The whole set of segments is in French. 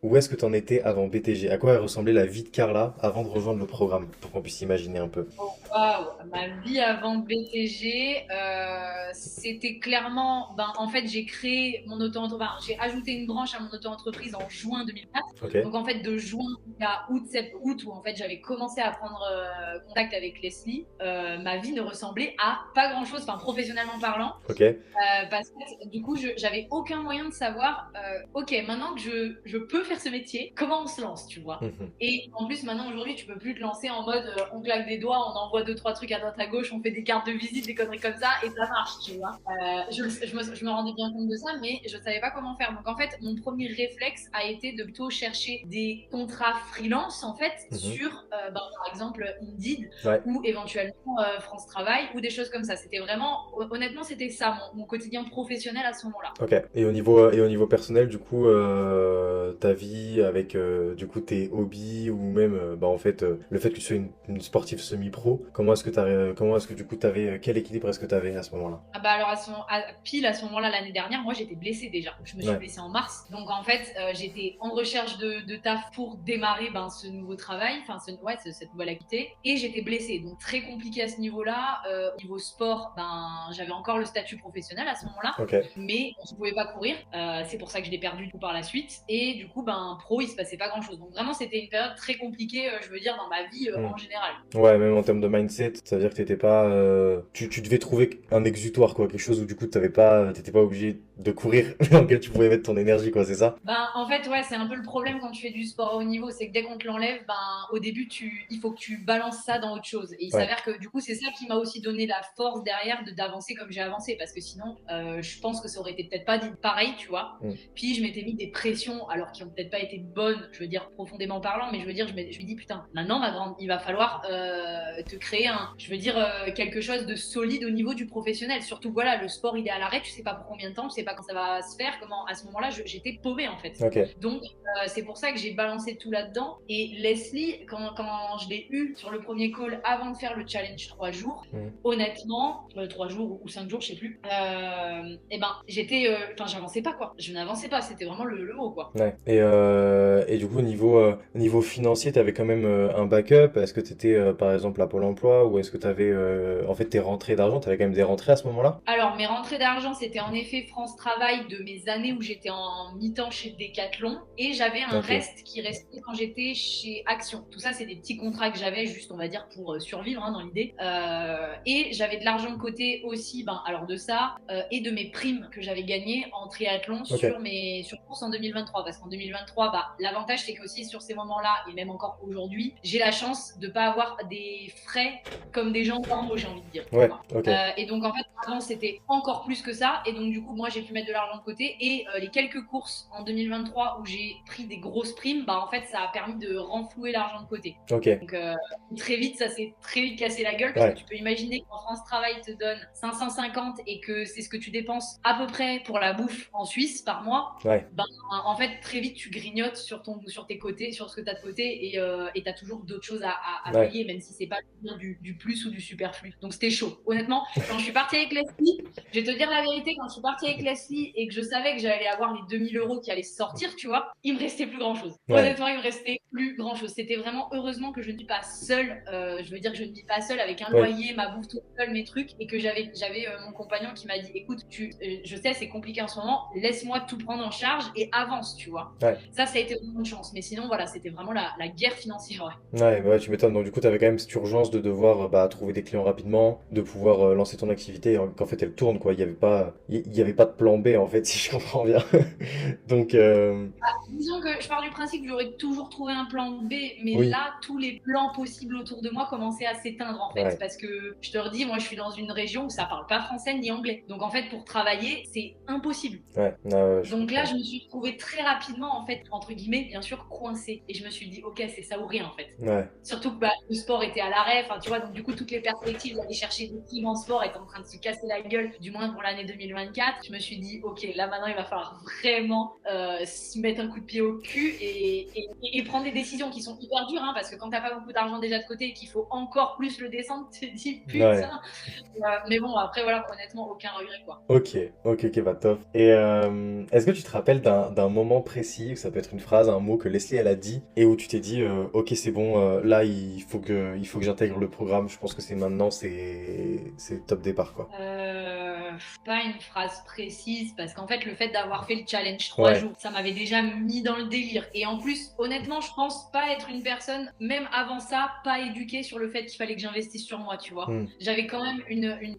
où est-ce que tu en étais avant BTG? À quoi ressemblait la vie de Carla avant de rejoindre le programme, pour qu'on puisse imaginer un peu. Oh, waouh, ma vie avant BTG, c'était clairement, ben, en fait, j'ai créé mon auto-entreprise, enfin, j'ai ajouté une branche à mon auto-entreprise en juin 2004. Ok. Donc, en fait, de juin à août, où en fait, j'avais commencé à prendre contact avec Leslie, ma vie ne ressemblait à pas grand-chose, enfin, professionnellement parlant. Ok. Parce que du coup, j'avais aucun moyen de savoir, ok, maintenant que je peux faire ce métier, comment on se lance, tu vois. Mhm. Et en plus, maintenant, aujourd'hui, tu peux plus te lancer en mode on claque des doigts, on envoie deux, trois trucs à droite à gauche, on fait des cartes de visite, des conneries comme ça, et ça marche, tu vois. Je me rendais bien compte de ça, mais je savais pas comment faire. Donc, en fait, mon premier réflexe a été de plutôt chercher des contrats freelance, en fait, Mhm. sur, ben, par exemple, Indeed Ouais. ou éventuellement France Travail ou des choses comme ça. C'était vraiment, honnêtement, c'était ça mon quotidien professionnel à ce moment-là. Ok. Et au niveau personnel, du coup, ta vie avec du coup tes hobbies ou même bah en fait le fait que tu sois une sportive semi-pro, comment est-ce que du coup t'avais quel équilibre est-ce que t'avais à ce moment-là? Ah bah alors pile à ce moment-là l'année dernière, moi j'étais blessée déjà. Je me suis Ouais. blessée en mars. Donc en fait, j'étais en recherche de taf pour démarrer ben, ce nouveau travail, enfin cette nouvelle activité. Et j'étais blessée. Donc très compliqué à ce niveau-là. Au niveau sport, ben, j'avais encore le statut professionnel à ce moment-là. Ok. Mais je ne pouvais pas courir. C'est pour ça que je l'ai perdu du coup par la suite. Et du coup, ben, pro, il se passait pas grand-chose. Donc vraiment, c'était une période très compliquée, je veux dire, dans ma vie Hmm. en général. Ouais, même en termes de mindset, ça veut dire que t'étais pas, tu devais trouver un exutoire quoi, quelque chose où du coup t'étais pas obligé de courir, dans lequel tu pouvais mettre ton énergie quoi, c'est ça? Ben, en fait, ouais, c'est un peu le problème quand tu fais du sport à haut niveau, c'est que dès qu'on te l'enlève, ben, au début, il faut que tu balances ça dans autre chose. Et il Ouais. s'avère que du coup, c'est ça qui m'a aussi donné la force derrière d'avancer comme j'ai avancé, parce que sinon, je pense que ça aurait été peut-être pas dit pareil, tu vois. Hmm. Puis je m'étais mis des pressions, alors qui ont peut-être pas été bonnes, je veux dire profondément parlant, mais je veux dire, je me dis putain, maintenant, ma grande, il va falloir te créer je veux dire, quelque chose de solide au niveau du professionnel. Surtout, voilà, le sport, il est à l'arrêt, tu sais pas pour combien de temps, tu sais pas quand ça va se faire, comment. À ce moment-là, j'étais paumée en fait. Ok. Donc, c'est pour ça que j'ai balancé tout là-dedans. Et Leslie, quand je l'ai eu sur le premier call avant de faire le challenge 3 jours, Hmm. honnêtement, 3 jours ou 5 jours, je sais plus, et ben, enfin, j'avançais pas quoi. Je n'avançais pas, c'était vraiment le mot quoi. Ouais. Et du coup, niveau financier, tu avais quand même un backup. Est-ce que tu étais, par exemple, à Pôle emploi ou est-ce que tu avais, en fait, tes rentrées d'argent, tu avais quand même des rentrées à ce moment-là? Alors, mes rentrées d'argent, c'était en effet France Travail de mes années où j'étais en mi-temps chez Decathlon. Et j'avais un Ok. reste qui restait quand j'étais chez Action. Tout ça, c'est des petits contrats que j'avais, juste, on va dire, pour survivre hein, dans l'idée. Et j'avais de l'argent de côté aussi, ben, alors de ça, et de mes primes que j'avais gagnées en triathlon Ok. sur course en 2023. Parce qu'en 2023, bah, l'avantage, c'est qu'aussi sur ces moments-là, et même encore aujourd'hui, j'ai la chance de ne pas avoir des frais comme des gens normaux, j'ai envie de dire. Tu Ouais. vois. Ok. Et donc, en fait, avant, c'était encore plus que ça. Et donc, du coup, moi, j'ai pu mettre de l'argent de côté. Et les quelques courses en 2023 où j'ai pris des grosses primes, bah, en fait, ça a permis de renflouer l'argent de côté. Ok. Donc, très vite, ça s'est très vite cassé la gueule parce que Ouais. tu peux imaginer qu'en France Travail te donne 550 et que c'est ce que tu dépenses à peu près pour la bouffe en Suisse par mois. Ouais. Ben, en fait, très vite, tu grignotes sur tes côtés, sur ce que tu as de côté et tu as toujours d'autres choses à Ouais. payer, même si c'est pas du plus ou du superflu. Donc, c'était chaud. Honnêtement, quand je suis partie avec Leslie, je vais te dire la vérité, quand je suis partie avec Leslie et que je savais que j'allais avoir les 2 000 € qui allaient sortir, tu vois, il me restait plus grand chose. Ouais. Honnêtement, il me restait plus grand chose. C'était vraiment heureusement que je ne vis pas seule. Je veux dire que je ne vis pas seule avec un Ouais. loyer, ma bouffe toute seule, mes trucs, et que j'avais mon compagnon qui m'a dit, écoute, je sais, c'est compliqué en ce moment, laisse-moi tout prendre en charge et avance, tu vois. Ouais. Ça a été vraiment une chance. Mais sinon, voilà, c'était vraiment la guerre financière. Ouais. Ouais, bah ouais, tu m'étonnes. Donc du coup, tu avais quand même cette urgence de devoir bah, trouver des clients rapidement, de pouvoir lancer ton activité, et qu'en fait elle tourne quoi. Il y avait pas de plan B en fait, si je comprends bien. Donc Disons que je pars du principe que j'aurais toujours trouvé un plan B, mais oui, là, tous les plans possibles autour de moi commençaient à s'éteindre en fait. ouais, Parce que je te redis, moi je suis dans une région où ça parle pas français ni anglais. Donc en fait, pour travailler, c'est impossible. ouais, je Donc là, comprends. je me suis retrouvée très rapidement, en fait, entre guillemets, bien sûr, coincée. Et je me suis dit, ok, c'est ça ou rien, en fait. Ouais, Surtout que bah, le sport était à l'arrêt, enfin, tu vois, donc du coup, toutes les perspectives d'aller chercher des primes en sport étaient en train de se casser la gueule, du moins pour l'année 2024. Je me suis dit, ok, là maintenant, il va falloir vraiment se mettre un coup de pied pied au cul et prendre des décisions qui sont hyper dures, hein, parce que quand t'as pas beaucoup d'argent déjà de côté et qu'il faut encore plus le descendre, tu te dis Ouais. putain. Mais bon, après voilà, honnêtement, aucun regret quoi. Ok, ok, bah top. Et est-ce que tu te rappelles d'un moment précis, ça peut être une phrase, un mot que Leslie elle a dit, et où tu t'es dit, ok, c'est bon, là il faut que j'intègre le programme, je pense que c'est maintenant, c'est top départ quoi. Pas une phrase précise parce qu'en fait le fait d'avoir fait le challenge 3 jours Ouais. ça m'avait déjà mis dans le délire et en plus honnêtement je pense pas être une personne même avant ça pas éduquée sur le fait qu'il fallait que j'investisse sur moi tu vois. Hmm. J'avais quand même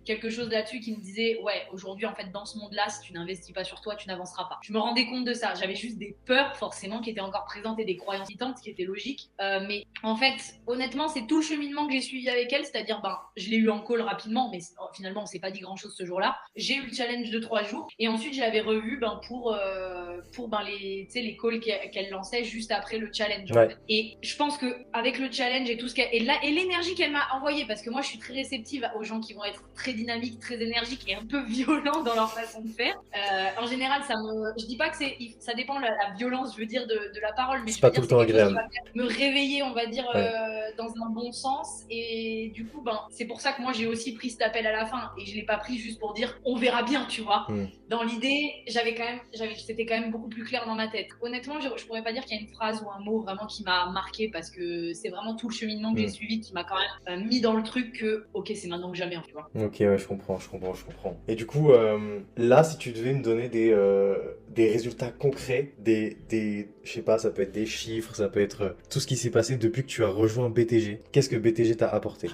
quelque chose là-dessus qui me disait ouais aujourd'hui en fait dans ce monde là si tu n'investis pas sur toi tu n'avanceras pas. Je me rendais compte de ça, j'avais juste des peurs forcément qui étaient encore présentes et des croyances limitantes qui étaient logiques. Mais en fait honnêtement c'est tout le cheminement que j'ai suivi avec elle, c'est-à-dire ben je l'ai eu en call rapidement mais finalement on s'est pas dit grand chose ce jour-là. J'ai eu le challenge de 3 jours et ensuite je l'avais revu ben, pour ben, les calls qu'elle lançait juste après le challenge en Ouais. fait. Et je pense que avec le challenge et tout ce qu'elle et l'énergie qu'elle m'a envoyée parce que moi je suis très réceptive aux gens qui vont être très dynamiques, très énergiques et un peu violents dans leur façon de faire. En général je dis pas que ça dépend de la violence je veux dire de la parole mais C'est je veux pas tout dire le c'est temps quelque chose qui agréable. va me réveiller on va dire Ouais. dans un bon sens et du coup ben c'est pour ça que moi j'ai aussi pris cet appel à la fin et je l'ai pas pris juste pour dire on verra bien tu vois. Hmm. Dans l'idée c'était quand même beaucoup plus clair dans ma tête. Honnêtement je pourrais pas dire qu'il y a une phrase ou un mot vraiment qui m'a marqué parce que c'est vraiment tout le cheminement que j'ai Hmm. suivi qui m'a quand même mis dans le truc que ok c'est maintenant que jamais tu vois. Ok, ouais, je comprends. Et du coup, là, si tu devais me donner des résultats concrets, je sais pas, ça peut être des chiffres, ça peut être tout ce qui s'est passé depuis que tu as rejoint BTG. Qu'est-ce que BTG t'a apporté?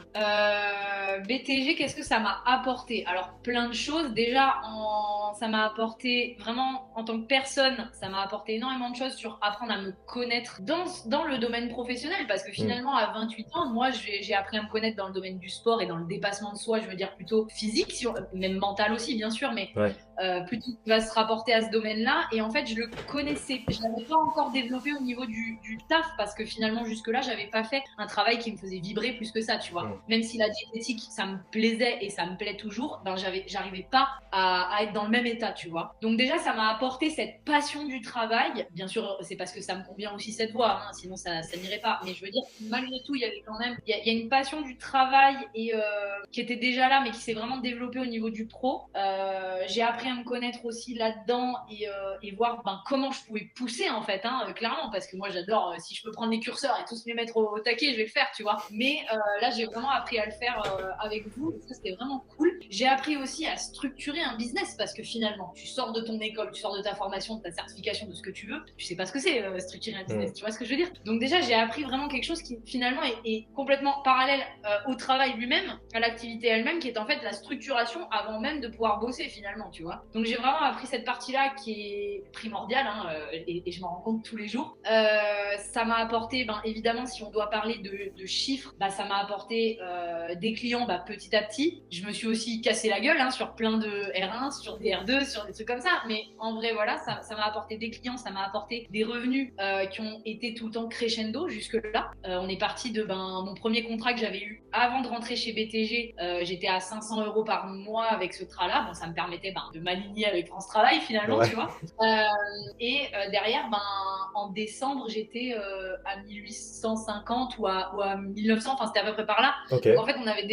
BTG, qu'est-ce que ça m'a apporté? Alors, plein de choses. Déjà, ça m'a apporté vraiment en tant que personne, ça m'a apporté énormément de choses sur apprendre à me connaître dans le domaine professionnel. Parce que Hmm. finalement, à 28 ans, moi, j'ai appris à me connaître dans le domaine du sport et dans le dépassement de soi, je veux dire plutôt physique, même mental aussi, bien sûr, mais Ouais. plutôt qui va se rapporter à ce domaine-là. Et en fait, je le connaissais. Je l'avais pas encore développé au niveau du taf parce que finalement, jusque-là, j'avais pas fait un travail qui me faisait vibrer plus que ça, tu vois. Hmm. Même si la diététique, ça me plaisait et ça me plaît toujours, ben j'arrivais pas à être dans le même état, tu vois. Donc déjà, ça m'a apporté cette passion du travail. Bien sûr, c'est parce que ça me convient aussi cette voie, hein, sinon ça n'irait pas. Mais je veux dire, malgré tout, il y avait quand même, il y a une passion du travail et qui était déjà là, mais qui s'est vraiment développée au niveau du pro. J'ai appris à me connaître aussi là-dedans et voir ben, comment je pouvais pousser en fait, hein, clairement, parce que moi j'adore, si je peux prendre les curseurs et tous les mettre au taquet, je vais le faire, tu vois. Mais là, j'ai vraiment appris à le faire avec vous et ça, c'était vraiment cool. J'ai appris aussi à structurer un business parce que finalement, tu sors de ton école, tu sors de ta formation, de ta certification, de ce que tu veux, tu sais pas ce que c'est structurer un Hmm. business, tu vois ce que je veux dire. Donc déjà, j'ai appris vraiment quelque chose qui finalement est complètement parallèle au travail lui-même, à l'activité elle-même, qui est en fait la structuration avant même de pouvoir bosser finalement, tu vois. Donc j'ai vraiment appris cette partie-là qui est primordiale hein, et je m'en rends compte tous les jours. Ça m'a apporté, ben, évidemment, si on doit parler de chiffres, bah, ça m'a apporté des clients bah, petit à petit. Je me suis aussi cassé la gueule hein, sur plein de R1, sur des R2, sur des trucs comme ça. Mais en vrai, voilà, ça m'a apporté des clients, ça m'a apporté des revenus qui ont été tout le temps crescendo jusque-là. On est parti de mon premier contrat que j'avais eu avant de rentrer chez BTG. J'étais à 500 euros par mois avec ce tra-là. Bon, ça me permettait de m'aligner avec France Travail finalement, Ouais. tu vois. Et derrière, en décembre, j'étais à 1850 ou à 1900, enfin c'était à peu près par là. Ok. Donc en fait, on avait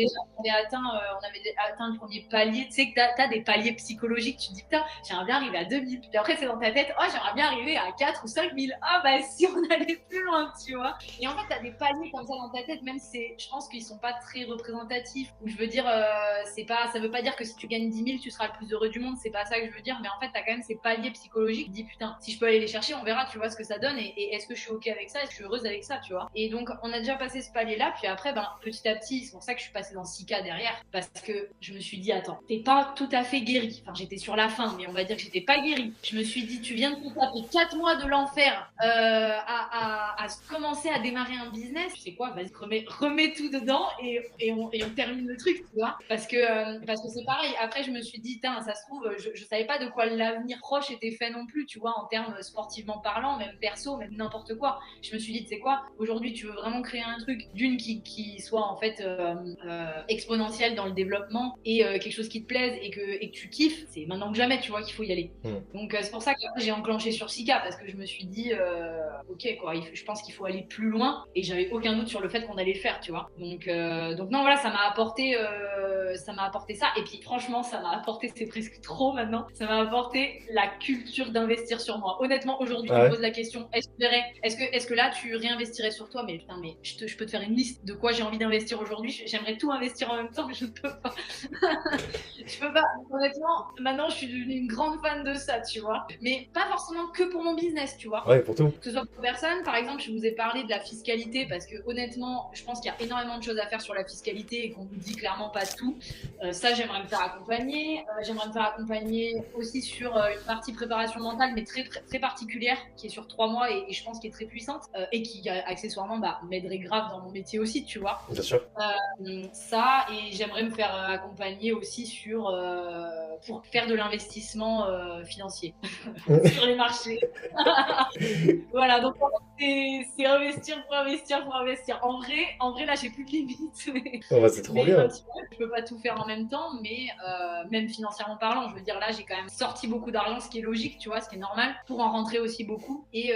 atteint le premier palier. Tu sais que t'as des paliers psychologiques, tu te dis putain, j'aimerais bien arriver à 2000. Puis après, c'est dans ta tête, oh, j'aimerais bien arriver à 4 ou 5000. Ah bah si on allait plus loin, tu vois. Et en fait, t'as des paliers comme ça dans ta tête, même si je pense qu'ils sont pas très représentatifs. Ou je veux dire, ça veut pas dire que si tu gagnes 10 000, tu seras le plus heureux du monde, c'est pas ça que je veux dire, mais en fait, t'as quand même ces paliers psychologiques. Tu te dis putain, si je peux aller les chercher, on verra, tu vois ce que ça donne et est-ce que je suis ok avec ça, est-ce que je suis heureuse avec ça, tu vois. Et donc, on a déjà passé ce palier-là, puis après, petit à petit, c'est pour ça que je suis passée dans 6K derrière, parce que je me suis dit, attends, t'es pas tout à fait guérie. Enfin, j'étais sur la fin, mais on va dire que j'étais pas guérie. Je me suis dit, tu viens de te taper 4 mois de l'enfer à commencer à démarrer un business. Tu sais quoi, vas-y, remets tout dedans et on termine le truc, tu vois. Parce que c'est pareil. Après, je me suis dit, ça se trouve, je savais pas de quoi l'avenir proche était fait non plus, tu vois, en termes sportivement parlant, même perso, même n'importe quoi. Je me suis dit, tu sais quoi, aujourd'hui, tu veux vraiment créer un truc qui soit en fait exponentiel dans le développement et quelque chose qui te plaise et que tu kiffes, c'est maintenant que jamais, tu vois, qu'il faut y aller. Donc c'est pour ça que j'ai enclenché sur Sika parce que je me suis dit, ok, quoi, je pense qu'il faut aller plus loin et j'avais aucun doute sur le fait qu'on allait le faire, tu vois. Donc non, voilà, ça m'a apporté ça. Et puis franchement, ça m'a apporté, c'est presque trop maintenant, ça m'a apporté la culture d'investir sur moi. Honnêtement, aujourd'hui, tu me poses la question, est-ce que là, tu réinvestirais sur toi? Mais putain, mais je peux te faire une liste de quoi j'ai envie d'investir aujourd'hui. J'aimerais tout investir en même temps, mais je ne peux pas. Je peux pas. Honnêtement, maintenant, je suis devenue une grande fan de ça, tu vois. Mais pas forcément que pour mon business, tu vois. Ouais, pour tout. Que ce soit pour personne, par exemple, je vous ai parlé de la fiscalité parce que honnêtement, je pense qu'il y a énormément de choses à faire sur la fiscalité et qu'on nous dit clairement pas tout. Ça, j'aimerais me faire accompagner. J'aimerais me faire accompagner aussi sur une partie préparation mentale, mais très, très, très particulière, qui est sur 3 mois et je pense qui est très puissante et qui accessoirement m'aiderait grave dans mon métier aussi, tu vois. Bien sûr. Ça, et j'aimerais me faire accompagner aussi pour faire de l'investissement financier sur les marchés. Voilà, donc c'est investir pour investir pour investir. En vrai là, j'ai plus de limites. Oh, bah, c'est trop bien. Je peux pas tout faire en même temps, mais même financièrement parlant, je veux dire, là, j'ai quand même sorti beaucoup d'argent, ce qui est logique, tu vois, ce qui est normal, pour en rentrer aussi beaucoup. Et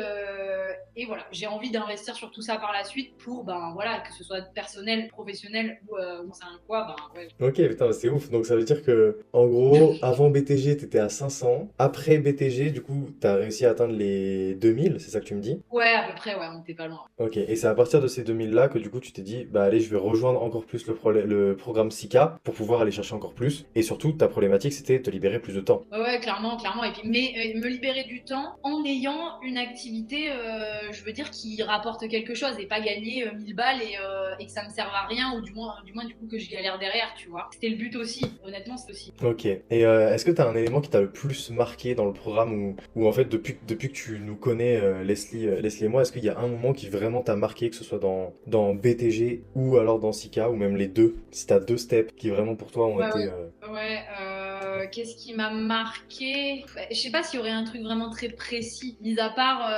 voilà, j'ai envie d'investir sur tout ça par la suite pour, ben voilà, que ce soit personnel, professionnel ou c'est un quoi, ben ouais. Ok, putain, c'est ouf. Donc ça veut dire que, en gros, avant BTG, t'étais à 500. Après BTG, du coup, t'as réussi à atteindre les 2000, c'est ça que tu me dis? Ouais, à peu près, ouais, on était pas loin. Ok, et c'est à partir de ces 2000-là que du coup tu t'es dit, bah allez, je vais rejoindre encore plus le programme Sika pour pouvoir aller chercher encore plus. Et surtout, ta problématique, c'était de te libérer plus de temps. Ouais, clairement, clairement. Et puis, mais me libérer du temps en ayant une activité, je veux dire, qui rapporte quelque chose et pas gagner 1000 balles et que ça me serve à rien ou du moins du coup que je galère derrière, tu vois. C'était le but aussi, honnêtement, c'est aussi. Ok, et est-ce que t'as un élément qui t'a le plus marqué dans le programme ou en fait, depuis que tu nous connais, Leslie et moi, est-ce qu'il y a un moment qui vraiment t'a marqué, que ce soit dans BTG ou alors dans Sika ou même les deux? Si t'as deux steps qui vraiment pour toi ont Ouais, été. ouais. Qu'est-ce qui m'a marqué? Je sais pas s'il y aurait un truc vraiment très précis, mis à part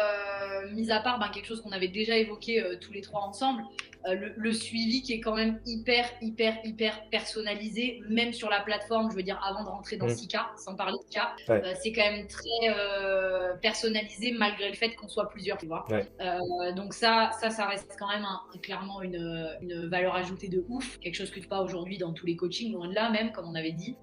ben, quelque chose qu'on avait déjà évoqué tous les trois ensemble. Le suivi qui est quand même hyper personnalisé, même sur la plateforme, je veux dire, avant de rentrer dans Sika, sans parler de Sika, Ouais. c'est quand même très personnalisé malgré le fait qu'on soit plusieurs, tu vois. Ouais. Donc ça reste quand même clairement une valeur ajoutée de ouf, quelque chose que tu pas aujourd'hui dans tous les coachings, loin de là même, comme on avait dit.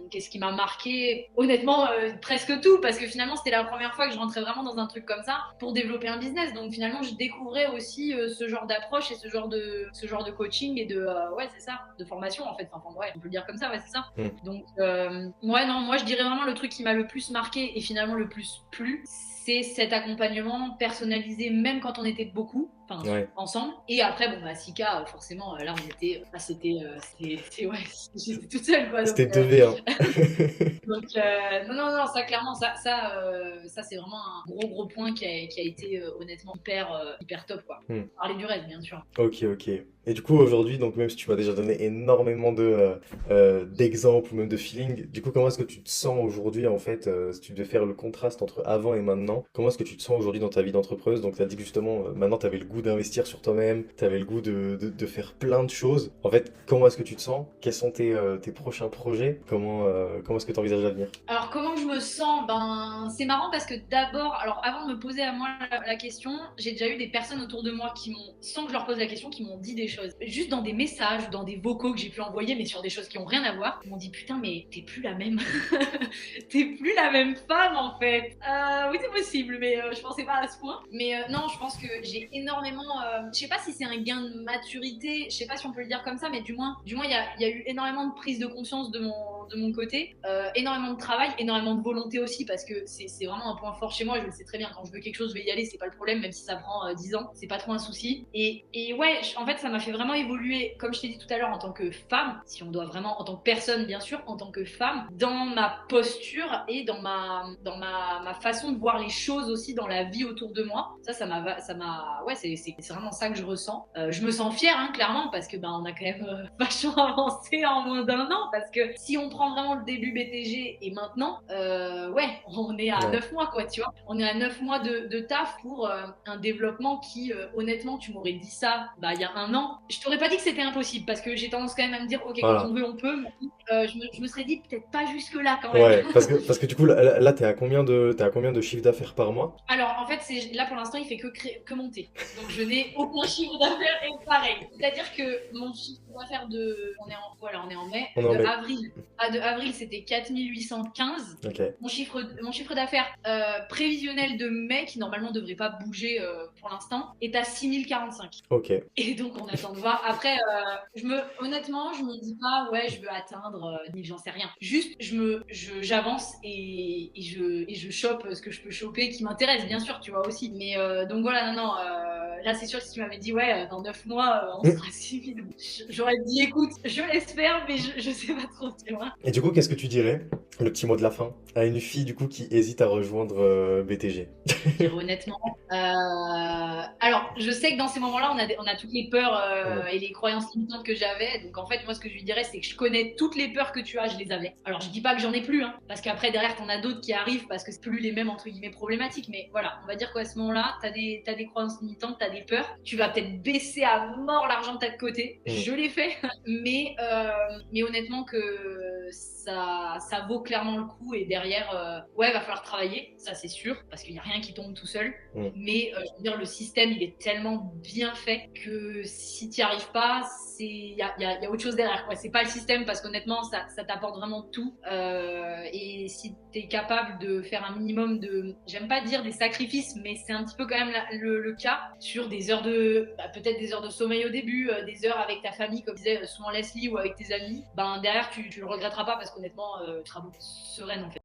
Qu'est-ce qui m'a marqué? Honnêtement, presque tout, parce que finalement c'était la première fois que je rentrais vraiment dans un truc comme ça pour développer un business. Donc finalement je découvrais aussi ce genre d'approche et ce genre de coaching et ouais c'est ça, de formation en fait. Enfin ouais, on peut le dire comme ça, ouais c'est ça. Donc ouais non, moi je dirais vraiment le truc qui m'a le plus marqué et finalement le plus plu, c'est cet accompagnement personnalisé même quand on était beaucoup, enfin Ouais. ensemble. Et après bon bah Sika forcément là on était ouais, j'étais toute seule quoi. C'était 2v1. Donc non ça clairement ça c'est vraiment un gros point qui a été honnêtement hyper top quoi. Parler du reste bien sûr. Ok. Et du coup, aujourd'hui, donc même si tu m'as déjà donné énormément d'exemples ou même de feeling, du coup, comment est-ce que tu te sens aujourd'hui, en fait, si tu devais faire le contraste entre avant et maintenant, comment est-ce que tu te sens aujourd'hui dans ta vie d'entrepreneuse? Donc, tu as dit que justement, maintenant, tu avais le goût d'investir sur toi-même, tu avais le goût de faire plein de choses. En fait, comment est-ce que tu te sens? Quels sont tes prochains projets? Comment est-ce que tu envisages l'avenir? Alors comment je me sens? Ben c'est marrant parce que d'abord, alors avant de me poser à moi la question, j'ai déjà eu des personnes autour de moi qui m'ont, sans que je leur pose la question, qui m'ont dit des choses. Juste dans des messages, dans des vocaux que j'ai pu envoyer, mais sur des choses qui ont rien à voir. Ils m'ont dit putain mais t'es plus la même. T'es plus la même femme en fait. Oui c'est possible, mais je pensais pas à ce point. Mais non, je pense que j'ai énormément, je sais pas si c'est un gain de maturité, je sais pas si on peut le dire comme ça, mais du moins il y a eu énormément de prise de conscience de mon côté, énormément de travail, énormément de volonté aussi, parce que c'est vraiment un point fort chez moi. Je le sais très bien, quand je veux quelque chose, je vais y aller, c'est pas le problème, même si ça prend 10 ans, c'est pas trop un souci. Et ouais, en fait, ça m'a fait vraiment évoluer, comme je t'ai dit tout à l'heure, en tant que femme, si on doit vraiment, en tant que personne, bien sûr, en tant que femme, dans ma posture et dans ma façon de voir les choses aussi dans la vie autour de moi. Ouais, c'est vraiment ça que je ressens. Je me sens fière, hein, clairement, parce que on a quand même vachement avancé en moins d'un an, parce que si on prend vraiment le début BTG et maintenant, ouais, on est à Ouais. 9 mois, quoi, tu vois. On est à 9 mois de taf pour un développement qui, honnêtement, tu m'aurais dit ça bah, il y a un an. Je t'aurais pas dit que c'était impossible parce que j'ai tendance quand même à me dire, ok, quand on Voilà. veut, on peut. Mais, je me serais dit peut-être pas jusque-là quand même. Ouais, parce que du coup, là, t'es à combien de chiffre d'affaires par mois? Alors, en fait, là pour l'instant, il fait que monter. Donc, je n'ai aucun chiffre d'affaires et pareil. C'est-à-dire que mon chiffre d'affaires on est en mai, On est en de mai. avril. De avril, c'était 4815. Ok. Mon chiffre d'affaires prévisionnel de mai, qui normalement ne devrait pas bouger pour l'instant, est à 6045. Ok. Et donc, on attend de voir. Après, honnêtement, je me dis pas, ouais, je veux atteindre, ni j'en sais rien. Juste, j'avance et je chope ce que je peux choper qui m'intéresse, bien sûr, tu vois aussi. Mais donc voilà, non, là, c'est sûr que si tu m'avais dit, ouais, dans 9 mois, on sera 6000, j'aurais dit, écoute, je l'espère, mais je sais pas trop, tu vois. Et du coup, qu'est-ce que tu dirais, le petit mot de la fin, à une fille du coup qui hésite à rejoindre BTG? Dire honnêtement. Alors, je sais que dans ces moments-là, on a toutes les peurs Mm. et les croyances limitantes que j'avais. Donc, en fait, moi, ce que je lui dirais, c'est que je connais toutes les peurs que tu as, je les avais. Alors, je dis pas que j'en ai plus, hein, parce qu'après, derrière, t'en as d'autres qui arrivent parce que c'est plus les mêmes, entre guillemets, problématiques. Mais voilà, on va dire qu'à ce moment-là, t'as des croyances limitantes, t'as des peurs. Tu vas peut-être baisser à mort l'argent que t'as de côté. Mm. Je l'ai fait. Mais honnêtement, que ça vaut clairement le coup. Et derrière, ouais, va falloir travailler, ça c'est sûr, parce qu'il n'y a rien qui tombe tout seul. Mm. Mais je veux dire, le système, il est tellement bien fait que si tu n'y arrives pas, il y a autre chose derrière, quoi. C'est pas le système, parce qu'honnêtement, ça t'apporte vraiment tout. Et si tu es capable de faire un minimum de, j'aime pas dire des sacrifices, mais c'est un petit peu quand même le cas, sur des heures peut-être des heures de sommeil au début, des heures avec ta famille, comme disait souvent Leslie, ou avec tes amis, ben derrière, tu le regretteras pas, parce qu'honnêtement, tu seras beaucoup sereine, en fait.